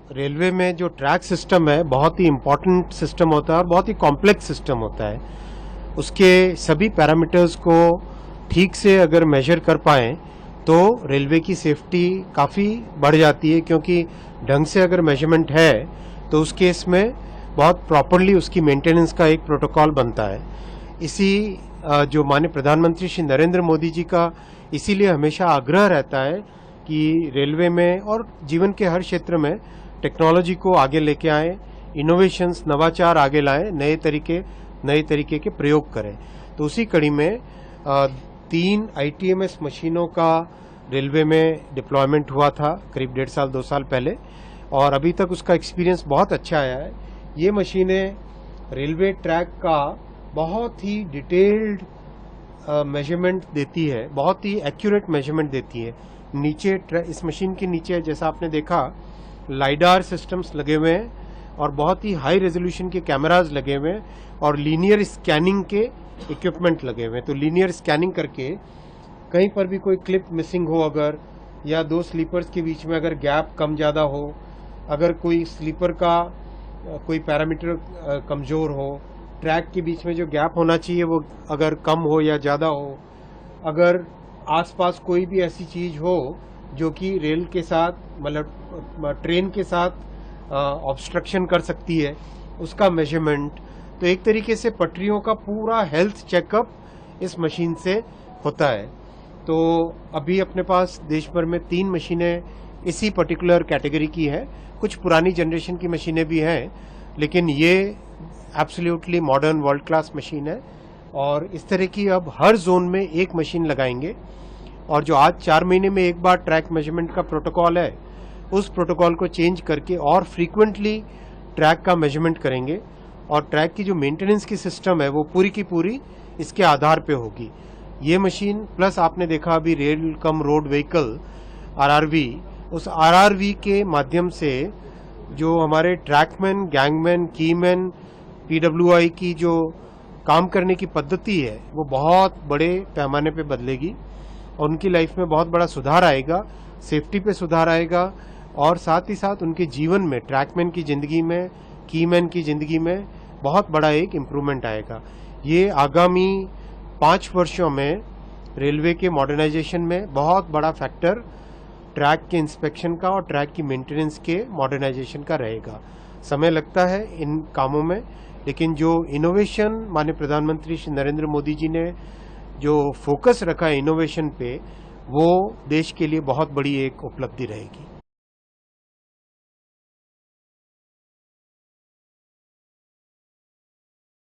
Railway में जो track system है बहुत ही इम्पोर्टेंट सिस्टम होता है और बहुत ही कॉम्प्लेक्स सिस्टम होता है। उसके सभी पैरामीटर्स को ठीक से अगर मेजर कर पाएँ तो रेलवे की सेफ्टी काफ़ी बढ़ जाती है, क्योंकि ढंग से अगर मेजरमेंट है तो उस केस में बहुत प्रॉपरली उसकी मेंटेनेंस का एक प्रोटोकॉल बनता है। इसी जो माननीय प्रधानमंत्री श्री नरेंद्र मोदी जी का इसीलिए हमेशा आग्रह रहता है कि रेलवे में और जीवन के हर क्षेत्र में टेक्नोलॉजी को आगे लेके आएँ, इनोवेशंस नवाचार आगे लाएं, नए तरीके के प्रयोग करें। तो उसी कड़ी में 3 ITMS मशीनों का रेलवे में डिप्लॉयमेंट हुआ था करीब 1.5 साल 2 साल पहले, और अभी तक उसका एक्सपीरियंस बहुत अच्छा आया है। ये मशीनें रेलवे ट्रैक का बहुत ही डिटेल्ड मेजरमेंट देती है, बहुत ही एक्यूरेट मेजरमेंट देती है। नीचे इस मशीन के नीचे जैसा आपने देखा लाइडार सिस्टम्स लगे हुए हैं और बहुत ही हाई रेजोल्यूशन के कैमराज लगे हुए हैं और लीनियर स्कैनिंग के इक्विपमेंट लगे हुए हैं। तो लीनियर स्कैनिंग करके कहीं पर भी कोई क्लिप मिसिंग हो अगर, या 2 स्लीपर्स के बीच में अगर गैप कम ज़्यादा हो, अगर कोई स्लीपर का कोई पैरामीटर कमज़ोर हो, ट्रैक के बीच में जो गैप होना चाहिए वो अगर कम हो या ज़्यादा हो, अगर आसपास कोई भी ऐसी चीज़ हो जो कि रेल के साथ मतलब ट्रेन के साथ ऑब्स्ट्रक्शन कर सकती है, उसका मेजरमेंट। तो एक तरीके से पटरियों का पूरा हेल्थ चेकअप इस मशीन से होता है। तो अभी अपने पास देश भर में 3 मशीनें इसी पर्टिकुलर कैटेगरी की है। कुछ पुरानी जनरेशन की मशीनें भी हैं, लेकिन ये absolutely modern world class machine है। और इस तरह की अब हर जोन में एक मशीन लगाएंगे, और जो आज 4 महीने में एक बार ट्रैक मेजरमेंट का प्रोटोकॉल है, उस प्रोटोकॉल को चेंज करके और फ्रीक्वेंटली ट्रैक का मेजरमेंट करेंगे। और ट्रैक की जो मेंटेनेंस की सिस्टम है वो पूरी की पूरी इसके आधार पे होगी। ये मशीन प्लस आपने देखा अभी rail cum road vehicle RRV, उस RRV के माध्यम से जो हमारे ट्रैकमैन, गैंगमैन, कीमैन, PWI की जो काम करने की पद्धति है वो बहुत बड़े पैमाने पे बदलेगी और उनकी लाइफ में बहुत बड़ा सुधार आएगा, सेफ्टी पे सुधार आएगा, और साथ ही साथ उनके जीवन में, ट्रैकमैन की ज़िंदगी में, कीमैन की ज़िंदगी में बहुत बड़ा एक इम्प्रूवमेंट आएगा। ये आगामी 5 वर्षों में रेलवे के मॉडर्नाइजेशन में बहुत बड़ा फैक्टर ट्रैक के इंस्पेक्शन का और ट्रैक की मेंटेनेंस के मॉडर्नाइजेशन का रहेगा। समय लगता है इन कामों में, लेकिन जो इनोवेशन माननीय प्रधानमंत्री श्री नरेंद्र मोदी जी ने जो फोकस रखा है इनोवेशन पे, वो देश के लिए बहुत बड़ी एक उपलब्धि रहेगी।